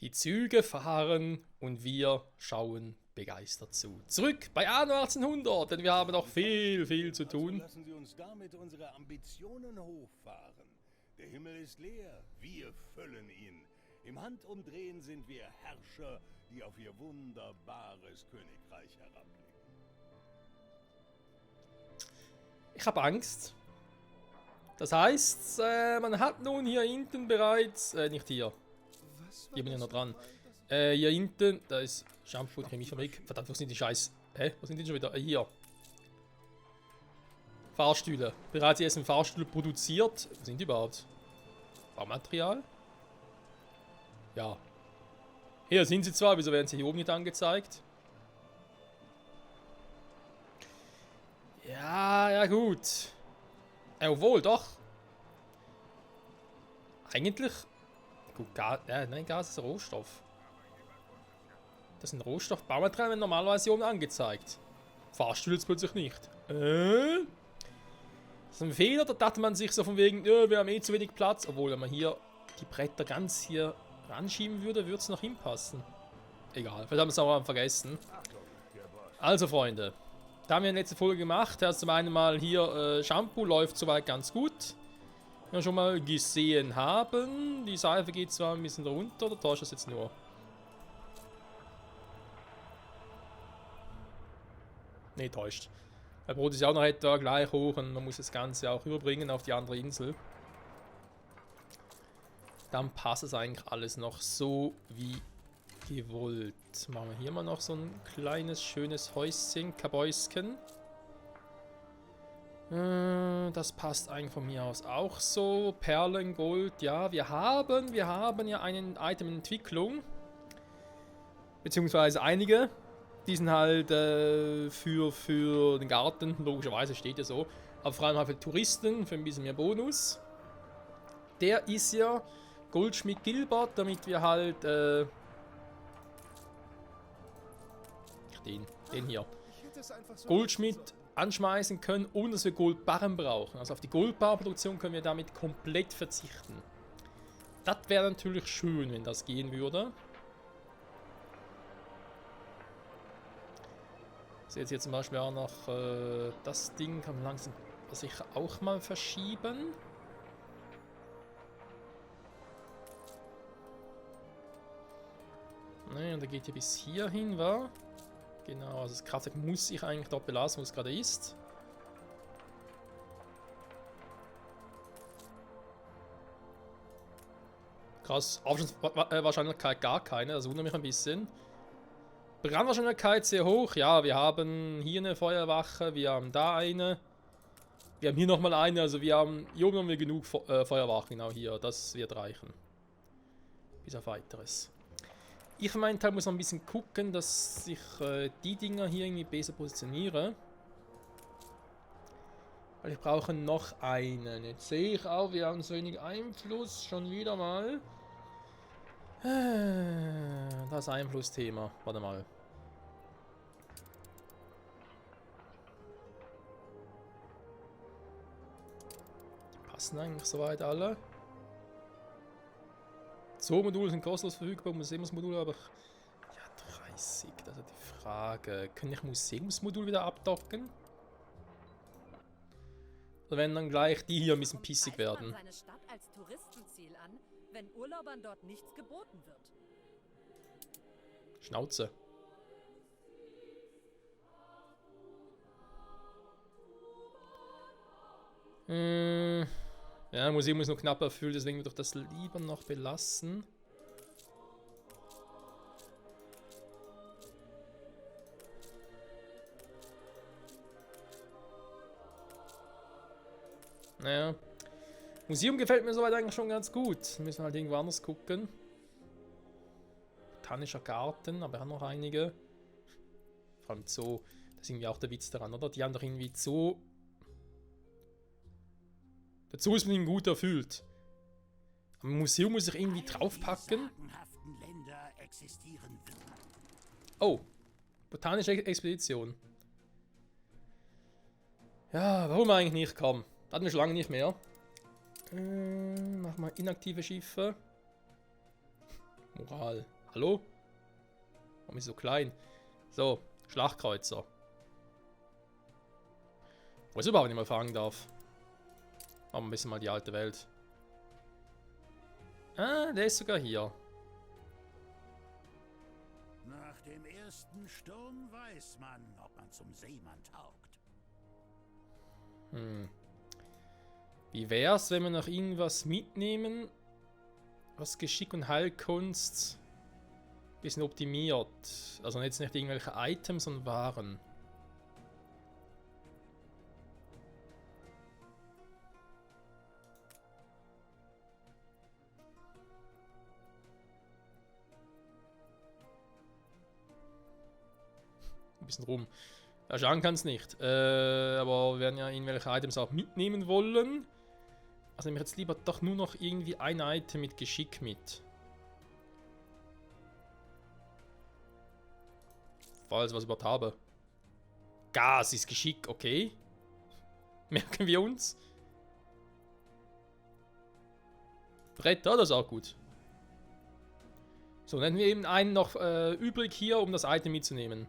Die Züge fahren und wir schauen begeistert zu. Zurück bei Anno 1800, denn wir haben noch viel zu tun. Lassen Sie uns damit unsere Ambitionen hochfahren. Der Himmel ist leer, wir füllen ihn. Im Handumdrehen sind wir Herrscher, die auf ihr wunderbares Königreich herabblicken. Ich habe Angst. Das heißt, man hat nun hier hinten bereits, nicht hier. Hier bin ich noch dran. Hier hinten, da ist Shampoo, Chemiefabrik. Verdammt, wo sind die Scheiß? Hä? Wo sind die schon wieder? Hier. Fahrstühle. Bereits erst Fahrstühle produziert. Wo sind die überhaupt? Baumaterial? Ja. Hier sind sie zwar, wieso werden sie hier oben nicht angezeigt? Ja gut. Obwohl, doch. Eigentlich. Gut, Gas ist ein Rohstoff. Das ist ein Rohstoff. Baumaterial werden normalerweise hier oben angezeigt. Fahrstühle jetzt plötzlich nicht. Das ist ein Fehler, da dachte man sich so von wegen, wir haben eh zu wenig Platz. Obwohl, wenn man hier die Bretter ganz hier ranschieben würde, würde es noch hinpassen. Egal, vielleicht haben wir es auch vergessen. Also Freunde, da haben wir eine letzte Folge gemacht. Erst zum einen mal hier, Shampoo läuft soweit ganz gut. Wir schon mal gesehen haben. Die Seife geht zwar ein bisschen runter, oder täuscht das jetzt nur? Ne, täuscht. Der Brot ist ja auch noch etwa gleich hoch und man muss das Ganze auch überbringen auf die andere Insel. Dann passt es eigentlich alles noch so wie gewollt. Machen wir hier mal noch so ein kleines, schönes Häuschen, Kabäusken. Das passt eigentlich von mir aus auch so. Perlen, Gold, ja, wir haben ja einen Item in Entwicklung. Beziehungsweise einige. Die sind halt für den Garten, logischerweise steht ja so. Aber vor allem halt für Touristen, für ein bisschen mehr Bonus. Der ist ja Goldschmied Gilbert, damit wir halt den hier. Goldschmied anschmeißen können, ohne dass wir Goldbarren brauchen. Also auf die Goldbarrenproduktion können wir damit komplett verzichten. Das wäre natürlich schön, wenn das gehen würde. Ich sehe jetzt hier zum Beispiel auch noch das Ding, kann man langsam sicher auch mal verschieben. Ne, und der geht hier bis hier hin, wa? Genau, also das Kraftwerk muss ich eigentlich dort belassen, wo es gerade ist. Krass, Aufstandswahrscheinlichkeit gar keine, das wundert mich ein bisschen. Brandwahrscheinlichkeit sehr hoch, ja, wir haben hier eine Feuerwache, wir haben da eine. Wir haben hier nochmal eine, also wir haben, hier oben haben wir genug Feuerwachen, genau hier, das wird reichen. Bis auf weiteres. Ich für meinen Teil muss noch ein bisschen gucken, dass ich die Dinger hier irgendwie besser positioniere. Weil ich brauche noch einen. Jetzt sehe ich auch, wir haben so wenig Einfluss, schon wieder mal. Das Einflussthema, warte mal. Passen eigentlich soweit alle? Zoo-Module sind kostenlos verfügbar, Museumsmodule aber... Ja, 30, das ist die Frage. Kann ich Museumsmodul wieder abdocken? Oder wenn dann gleich die hier ein bisschen pissig werden? Seine Stadt als Touristenziel an, wenn Urlaubern dort nichts geboten wird. Schnauze. Ja, Museum ist noch knapp erfüllt, deswegen würde ich das lieber noch belassen. Naja. Museum gefällt mir soweit eigentlich schon ganz gut. Müssen wir halt irgendwo anders gucken. Botanischer Garten, aber wir haben noch einige. Vor allem Zoo. Das ist irgendwie auch der Witz daran, oder? Die haben doch irgendwie Zoo. Der Zoo ist mit ihm gut erfüllt. Am Museum muss ich irgendwie draufpacken. Oh. Botanische Expedition. Ja, warum eigentlich nicht? Komm. Hatten wir schon lange nicht mehr. Mach mal inaktive Schiffe. Moral. Hallo? Warum ist so klein? So, Schlachtkreuzer. Wo ich überhaupt nicht mehr fahren darf. Aber ein bisschen mal die alte Welt. Ah, der ist sogar hier. Nach dem ersten Sturm weiß man, ob man zum Seemann taugt. Wie wär's, wenn wir noch irgendwas mitnehmen, was Geschick und Heilkunst ein bisschen optimiert? Also jetzt nicht irgendwelche Items, sondern Waren. Ein bisschen rum. Ja, schauen kann es nicht. Aber wir werden ja irgendwelche Items auch mitnehmen wollen. Also nehme ich jetzt lieber doch nur noch irgendwie ein Item mit Geschick mit. Falls ich was überhaupt habe. Gas ist Geschick, okay. Merken wir uns. Bretter, das ist auch gut. So, dann hätten wir eben einen noch übrig hier, um das Item mitzunehmen.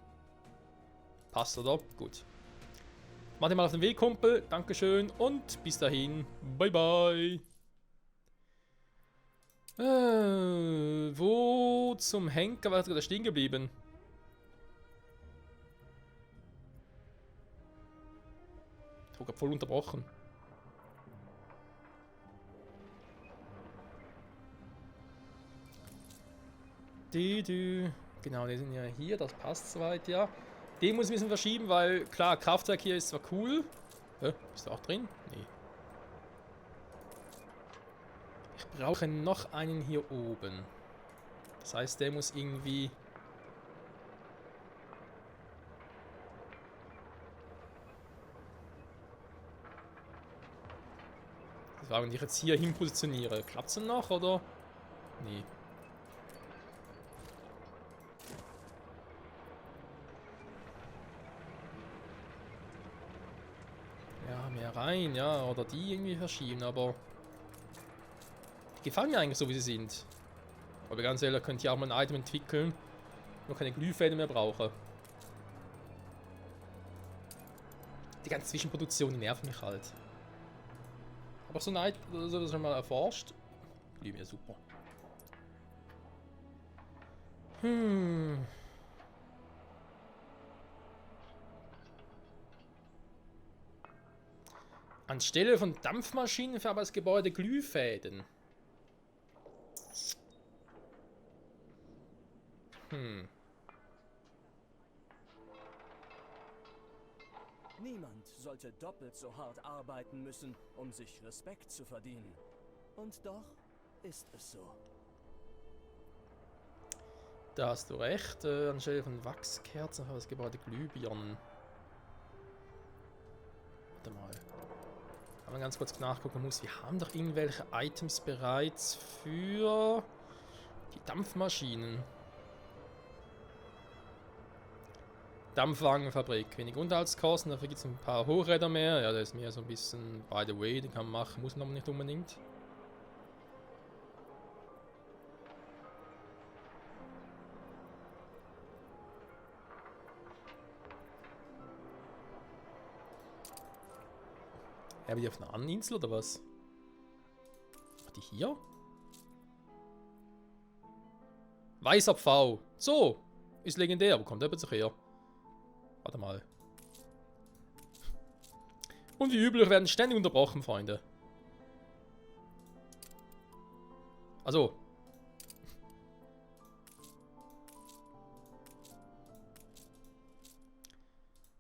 Passt, oder? Gut. Mach dir mal auf den Weg, Kumpel. Dankeschön und bis dahin. Bye, bye. Wo zum Henker war da stehen geblieben? Ich habe voll unterbrochen. Genau, die sind ja hier. Das passt soweit, ja. Den muss ich ein bisschen verschieben, weil klar, Kraftwerk hier ist zwar cool. Bist du auch drin? Nee. Ich brauche noch einen hier oben. Das heißt, der muss irgendwie... Das war, wenn ich jetzt hier hin positioniere. Klappt es denn noch, oder? Nee. Mehr rein, ja, oder die irgendwie verschieben, aber die gefallen mir eigentlich so, wie sie sind. Aber ganz ehrlich, könnt ihr auch mal ein Item entwickeln, wo keine Glühfäden mehr brauche. Die ganzen Zwischenproduktionen nerven mich halt. Aber so ein Item, oder das schon mal erforscht, Glüh mir super. Anstelle von Dampfmaschinen für aber das Gebäude Glühfäden. Niemand sollte doppelt so hart arbeiten müssen, um sich Respekt zu verdienen. Und doch ist es so. Da hast du recht. Anstelle von Wachskerzen für das Gebäude Glühbirnen. Warte mal. Wenn man ganz kurz nachgucken muss, wir haben doch irgendwelche Items bereits für die Dampfmaschinen. Dampfwagenfabrik, wenig Unterhaltskosten, dafür gibt es ein paar Hochräder mehr. Ja, das ist mehr so ein bisschen by the way, den kann man machen, muss man aber nicht unbedingt. Ja, die auf einer anderen Insel oder was? Ach, die hier? Weißer Pfau. So, ist legendär. Wo kommt der plötzlich her? Warte mal. Und wie üblich werden ständig unterbrochen, Freunde. Also.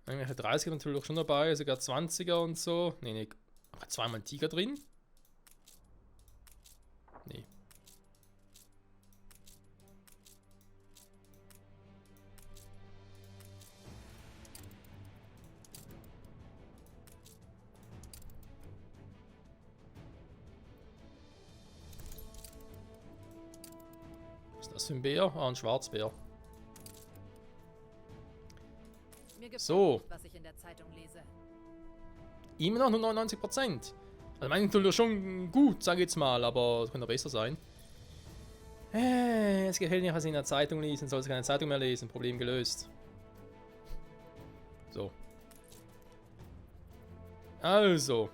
Irgendwelche 30er natürlich schon dabei, sogar 20er und so. Nee, zweimal ein Tiger drin? Nee. Was ist das für ein Bär? Ah, ein Schwarzbär. Mir gefällt So. nicht, was ich in der Zeitung lese. Immer noch nur 99%. Also meine Tool ist schon gut, sage ich jetzt mal, aber es könnte besser sein. es gefällt nicht, was sie in der Zeitung lesen, soll sie keine Zeitung mehr lesen. Problem gelöst. So. Also.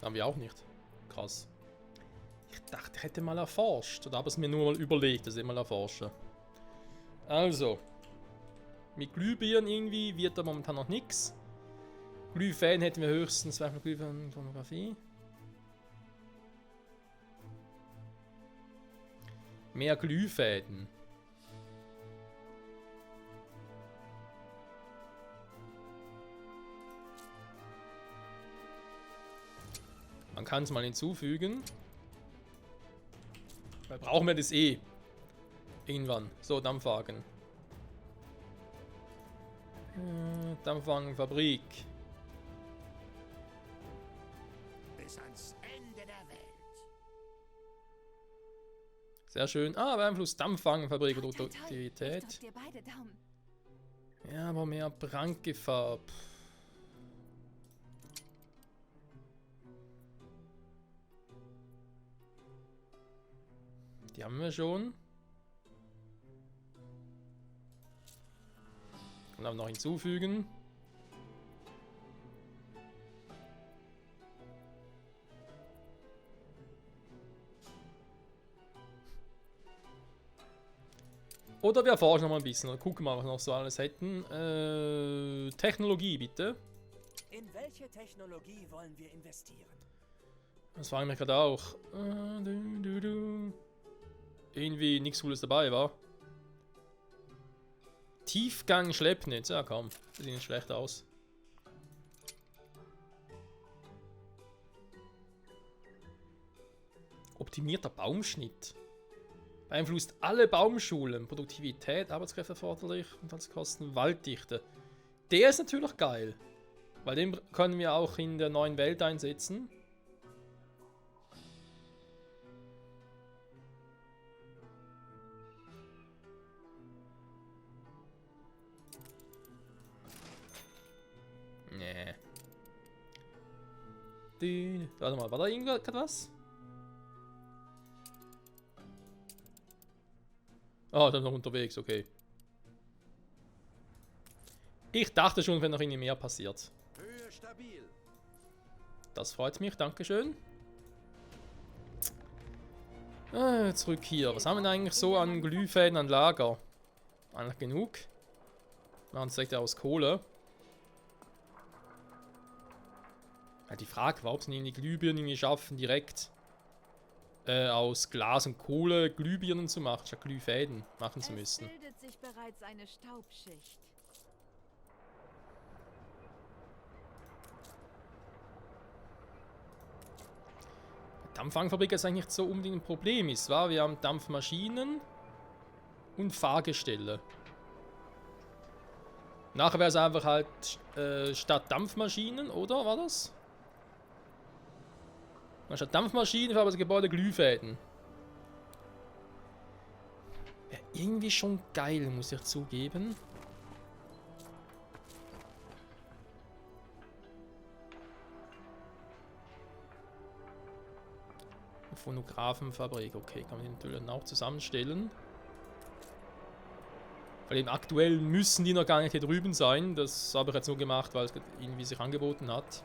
Haben wir auch nicht. Krass. Ich dachte, ich hätte mal erforscht. Oder habe es mir nur mal überlegt, dass ich mal erforsche. Also. Mit Glühbirnen irgendwie wird da momentan noch nichts. Glühfäden hätten wir höchstens zweimal Glühfäden-Pornografie. Mehr Glühfäden. Man kann es mal hinzufügen. Weil brauchen wir das eh. Irgendwann. So, Dampfwagen. Dampfwagenfabrik. Bis ans Ende der Welt. Sehr schön. Ah, beeinflusst Dampfwagenfabrik oder Toi, toi, toi. Produktivität. Ich drück dir beide Daumen. Ja, aber mehr Brandgefahr. Die haben wir schon. Und dann noch hinzufügen. Oder wir erforschen noch mal ein bisschen und gucken mal, was wir noch so alles hätten. Technologie, bitte. In welche Technologie wollen wir investieren? Das fragen wir gerade auch. Irgendwie nichts Cooles dabei, war. Tiefgang Schleppnetz, ja komm, das sieht nicht schlecht aus. Optimierter Baumschnitt. Beeinflusst alle Baumschulen. Produktivität, Arbeitskräfte erforderlich, Kosten, Walddichte. Der ist natürlich geil. Weil den können wir auch in der neuen Welt einsetzen. Nee. Warte mal, war da irgendwas? Ah, dann noch unterwegs, okay. Ich dachte schon, wenn noch irgendwie mehr passiert. Höhe stabil. Das freut mich, dankeschön. Zurück hier. Was haben wir denn eigentlich so an Glühfäden an Lager? Eigentlich genug. Wir machen es direkt aus Kohle. Ja, die Frage war, ob es die Glühbirnen irgendwie schaffen, direkt aus Glas und Kohle Glühbirnen zu machen, statt Glühfäden machen zu müssen. Es bildet sich bereits eine Staubschicht. Dampfwagenfabrik ist eigentlich nicht so unbedingt ein Problem ist, wa? Wir haben Dampfmaschinen und Fahrgestelle. Nachher wäre es einfach halt statt Dampfmaschinen, oder? War das? Statt Dampfmaschinen für das Gebäude Glühfäden. Wäre irgendwie schon geil, muss ich zugeben. Phonographenfabrik, okay, kann man die natürlich auch zusammenstellen. Weil eben aktuell müssen die noch gar nicht hier drüben sein. Das habe ich jetzt nur gemacht, weil es irgendwie sich angeboten hat.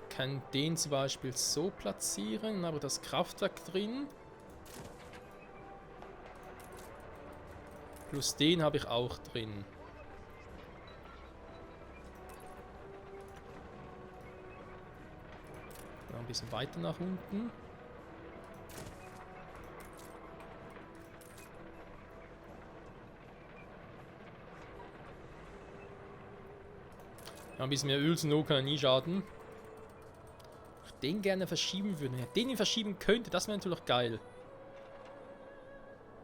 Ich kann den zum Beispiel so platzieren, dann habe ich das Kraftwerk drin. Plus den habe ich auch drin. Ein bisschen weiter nach unten. Ja, ein bisschen mehr Öl zu Not kann ja nie schaden. Ich den gerne verschieben würde. Wenn ich den verschieben könnte, das wäre natürlich geil.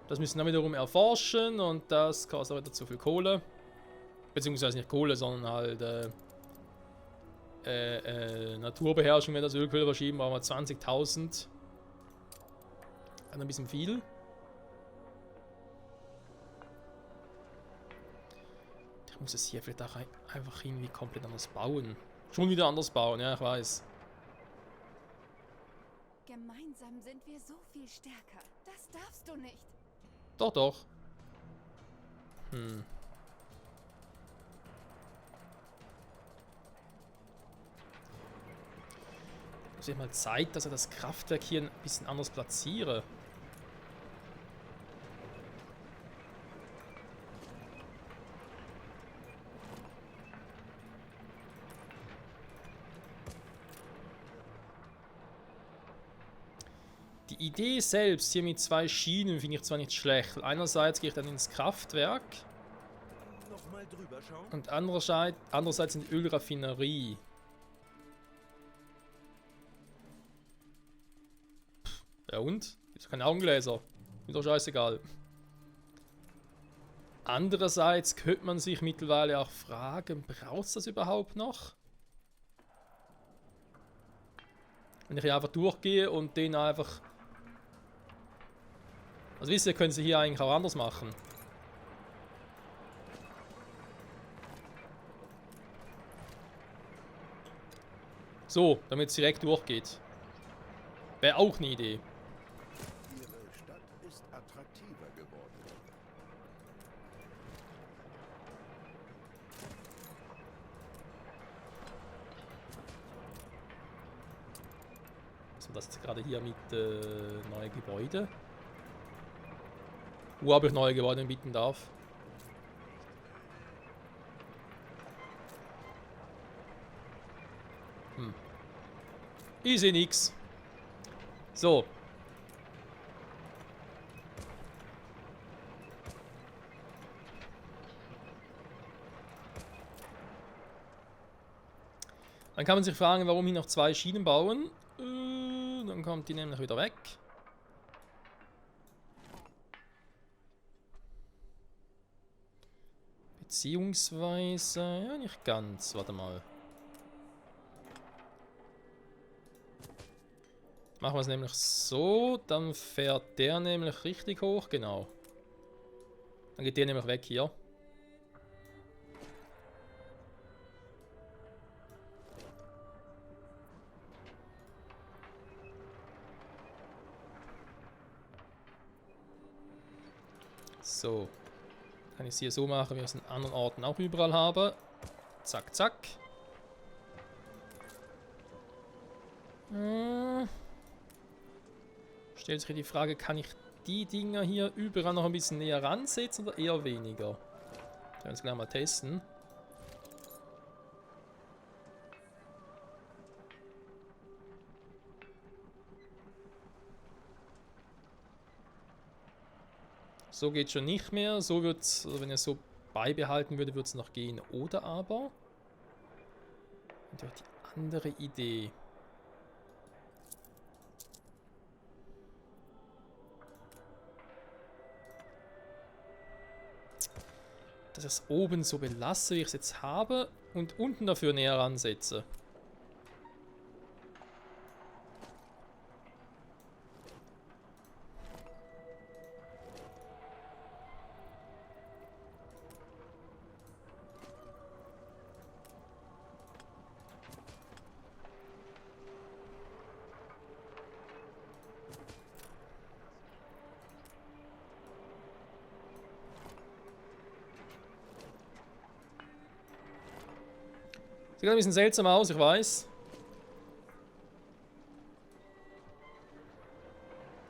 Das müssen wir dann wiederum erforschen und das kostet wieder zu viel Kohle. Beziehungsweise nicht Kohle, sondern halt Naturbeherrschung, wenn das Ölquelle verschieben, brauchen wir 20.000. Ein bisschen viel. Ich muss es hier vielleicht auch einfach irgendwie komplett anders bauen. Schon wieder anders bauen, ja, ich weiß. Gemeinsam sind wir so viel stärker. Das darfst du nicht. Doch, doch. Hm. Muss ich mal Zeit, dass er das Kraftwerk hier ein bisschen anders platziere. Die Idee selbst hier mit 2 Schienen finde ich zwar nicht schlecht. Einerseits gehe ich dann ins Kraftwerk Noch mal drüber schauen. und andererseits in die Ölraffinerie. Ja und? Ist doch kein Augengläser. Ist doch scheißegal. Andererseits könnte man sich mittlerweile auch fragen, braucht es das überhaupt noch? Wenn ich hier einfach durchgehe und den einfach... Also wisst ihr, können sie hier eigentlich auch anders machen. So, damit es direkt durchgeht. Wäre auch eine Idee. Ihre Stadt ist attraktiver geworden. So, das ist gerade hier mit neue Gebäude. Wo habe ich neue Gebäude bieten darf? Ich sehe nix. So. Dann kann man sich fragen, warum hier noch 2 Schienen bauen. Dann kommt die nämlich wieder weg. Beziehungsweise... Ja, nicht ganz. Warte mal. Machen wir es nämlich so. Dann fährt der nämlich richtig hoch. Genau. Dann geht der nämlich weg hier. So. Kann ich es hier so machen, wie ich es an anderen Orten auch überall habe. Zack, zack. Stellt sich die Frage, kann ich die Dinger hier überall noch ein bisschen näher ransetzen oder eher weniger? Das werden wir jetzt gleich mal testen. So geht schon nicht mehr. So wird es, also wenn ich es so beibehalten würde, würde es noch gehen. Oder aber natürlich die andere Idee. Dass ich es oben so belasse, wie ich es jetzt habe, und unten dafür näher ansetze. Sieht ein bisschen seltsam aus, ich weiß.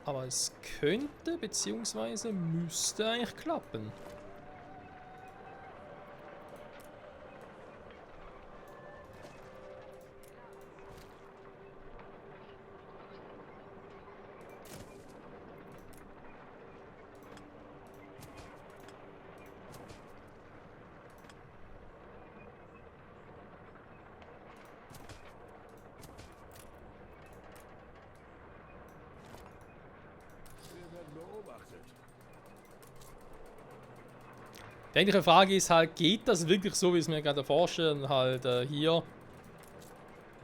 Aber es könnte, beziehungsweise müsste eigentlich klappen. beobachtet. Die eigentliche Frage ist halt, geht das wirklich so, wie es mir gerade vorstellen? Halt hier,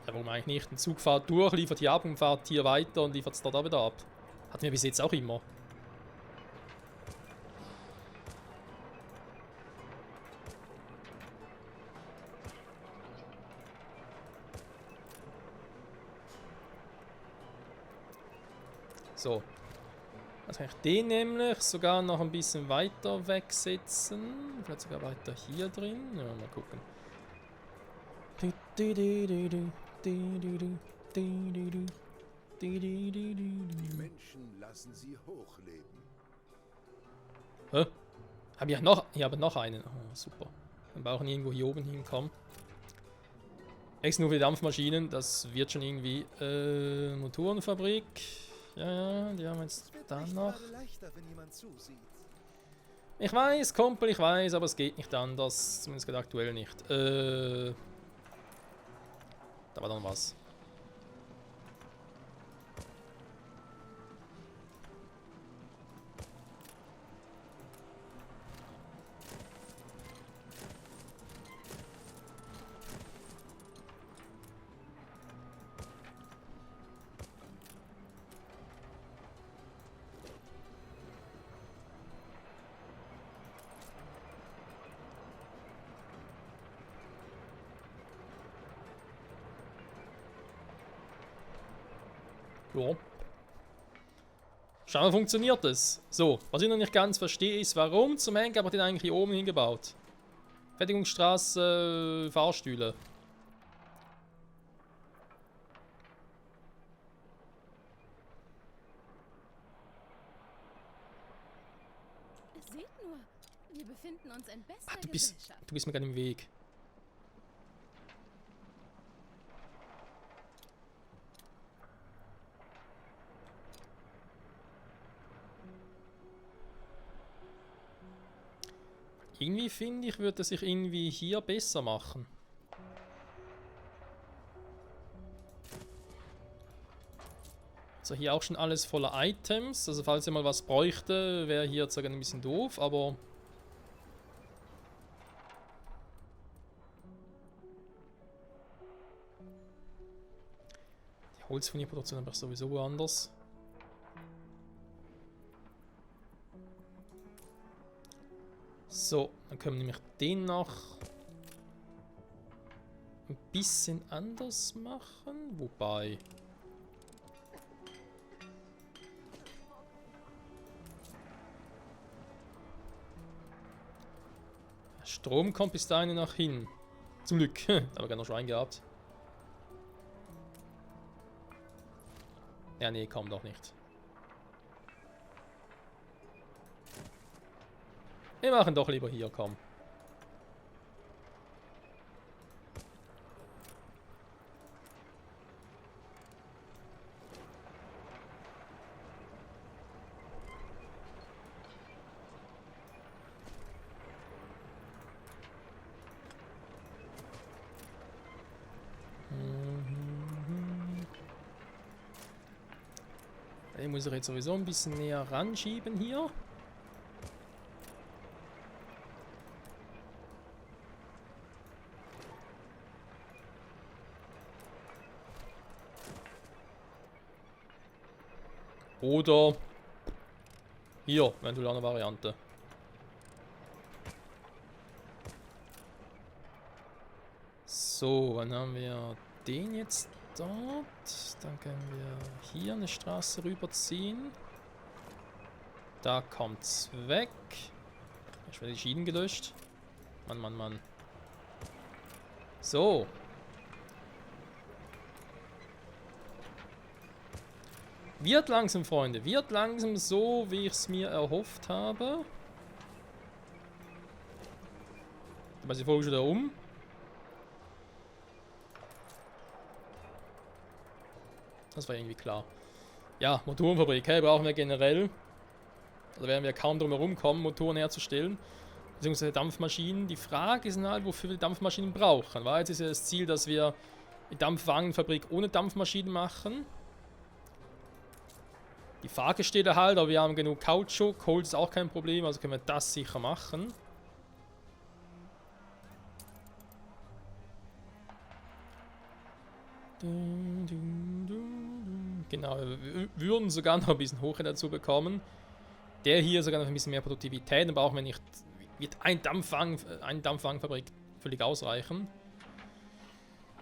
warum eigentlich nicht? Ein Zug fährt durch, liefert hier ab und fährt hier weiter und liefert es dort auch wieder ab. Hatten wir bis jetzt auch immer. So. Also kann ich den nämlich sogar noch ein bisschen weiter wegsetzen. Vielleicht sogar weiter hier drin. Ja, mal gucken. Die Menschen lassen sie hochleben. Hä? Hab ich noch? Ich habe noch einen. Oh, super. Dann brauchen wir irgendwo hier oben hinkommen. Extra nur für die Dampfmaschinen. Das wird schon irgendwie. Motorenfabrik. Ja, die haben wir jetzt da noch. Ich weiß, Kumpel, ich weiß, aber es geht nicht anders. Zumindest gerade aktuell nicht. Da war dann was. Ja. Scheinbar funktioniert das. So, was ich noch nicht ganz verstehe, ist, warum zum Henker habe ich den eigentlich hier oben hingebaut? Fertigungsstraße, Fahrstühle. Seht nur, wir befinden uns in bester Du bist mir gerade im Weg. Irgendwie finde ich, würde es sich irgendwie hier besser machen. Also hier auch schon alles voller Items. Also falls ihr mal was bräuchte, wäre hier jetzt sogar ein bisschen doof, aber... Die Holzfurnierproduktion aber sowieso woanders. So, dann können wir nämlich den noch ein bisschen anders machen. Wobei... Strom kommt bis dahin noch hin. Zum Glück. Da haben wir gerade noch Schwein gehabt. Ja, nee, kommt doch nicht. Wir machen doch lieber hier, komm. Den muss ich jetzt sowieso ein bisschen näher ranschieben hier. Oder hier, eventuell eine Variante. So, dann haben wir den jetzt dort. Dann können wir hier eine Straße rüberziehen. Da kommt's weg. Ich werde die Schienen gelöscht. Mann, Mann, Mann. So. Wird langsam, Freunde. Wird langsam so, wie ich es mir erhofft habe. Da ist die Folge schon wieder um. Das war irgendwie klar. Ja, Motorenfabrik, hey, brauchen wir generell. Da werden wir kaum drum herum kommen, Motoren herzustellen. Beziehungsweise Dampfmaschinen. Die Frage ist halt, wofür wir Dampfmaschinen brauchen. Weil jetzt ist ja das Ziel, dass wir die Dampfwagenfabrik ohne Dampfmaschinen machen. Die Fahrgestelle halt, aber wir haben genug Kautschuk. Holz ist auch kein Problem, also können wir das sicher machen. Genau, wir würden sogar noch ein bisschen Hochre dazu bekommen. Der hier sogar noch ein bisschen mehr Produktivität, dann brauchen wir nicht. Wird eine Dampfwagenfabrik völlig ausreichen.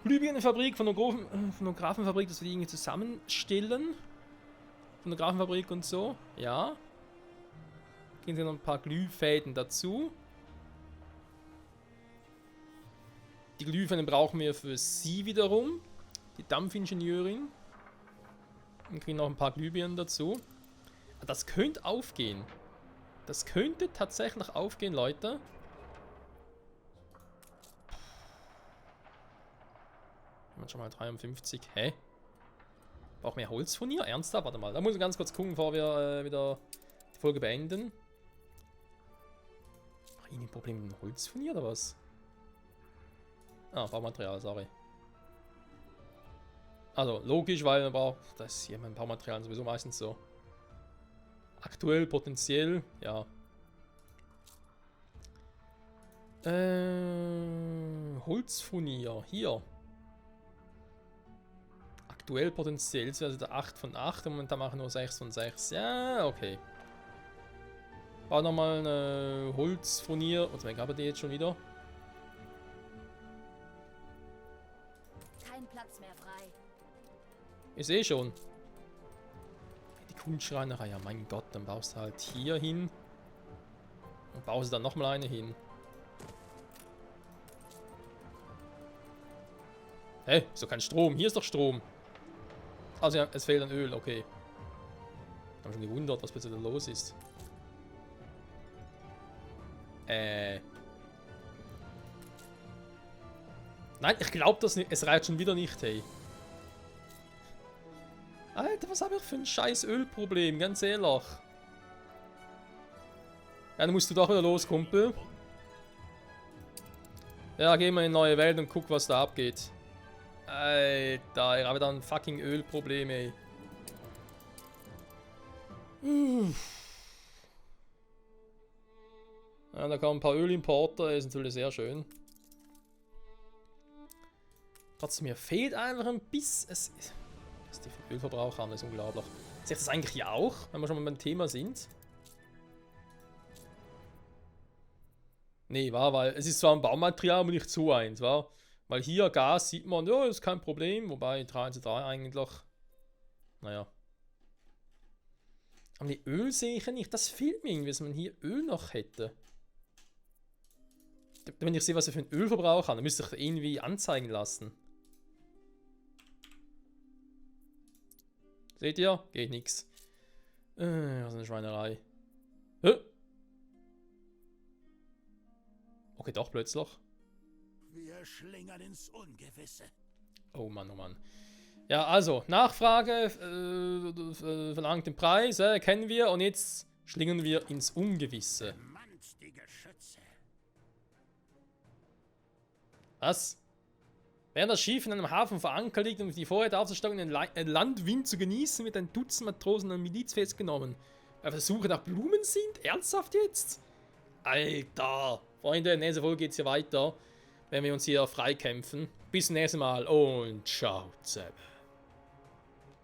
Glühbirnenfabrik, Phonographenfabrik, dass wir die irgendwie zusammenstellen. Phonographenfabrik und so, ja. Gehen Sie noch ein paar Glühfäden dazu. Die Glühfäden brauchen wir für sie wiederum. Die Dampfingenieurin. Und kriegen noch ein paar Glühbirnen dazu. Das könnte aufgehen. Das könnte tatsächlich aufgehen, Leute. Haben wir schon mal 53. Hä? Braucht mehr Holz von ihr? Ernsthaft? Warte mal. Da muss ich ganz kurz gucken, bevor wir wieder die Folge beenden. Haben wir ein Problem mit dem Holz von ihr oder was? Ah, Baumaterial, sorry. Also, logisch, weil man braucht. Das ist hier mein Baumaterial sowieso meistens so. Aktuell, potenziell, ja. Holzfurnier, hier. Aktuell potenziell, das wäre also der 8 von 8 und momentan machen wir nur 6 von 6. Ja, okay. War nochmal eine Holzfurnier. Und wer gab die jetzt schon wieder? Kein Platz mehr frei. Ich sehe schon. Die Kunstschreinerei, ja mein Gott, dann baust du halt hier hin. Und baust dann nochmal eine hin. Hä? Ist doch kein Strom. Hier ist doch Strom. Also ja, es fehlt an Öl, okay. Ich habe schon gewundert, was plötzlich da los ist. Nein, ich glaube das nicht. Es reicht schon wieder nicht, hey. Alter, was habe ich für ein scheiß Ölproblem, ganz ehrlich. Ja, dann musst du doch wieder los, Kumpel. Ja, gehen wir in neue Welt und guck, was da abgeht. Alter, ich habe da ein fucking Ölproblem, ey. Ja, da kommen ein paar Ölimporter, ist natürlich sehr schön. Trotzdem, mir fehlt einfach ein bisschen. Was die vom Ölverbrauch haben, ist unglaublich. Seht ihr das eigentlich hier auch, wenn wir schon mal beim Thema sind? Nee, weil es ist zwar ein Baumaterial, aber nicht so eins, war. Weil hier Gas sieht man, ja, ist kein Problem, wobei 3:3 eigentlich. Naja. Aber die Öl sehe ich ja nicht, das fehlt mir irgendwie, dass man hier Öl noch hätte. Wenn ich sehe, was er für ein Ölverbrauch hat, dann müsste ich das irgendwie anzeigen lassen. Seht ihr? Geht nix. Was eine Schweinerei. Okay, doch plötzlich. Wir schlingern ins Ungewisse. Oh Mann, oh Mann. Ja, also, Nachfrage verlangt den Preis, kennen wir. Und jetzt schlingern wir ins Ungewisse. Mannt die Geschütze. Was? Während das Schiff in einem Hafen vor Anker liegt, um die Vorräte aufzustocken und den Landwind zu genießen, wird ein Dutzend Matrosen und Miliz festgenommen. Weil auf der Suche nach Blumen sind? Ernsthaft jetzt? Alter! Freunde, nächste Folge geht's hier weiter, wenn wir uns hier freikämpfen. Bis zum nächsten Mal und ciao zusammen.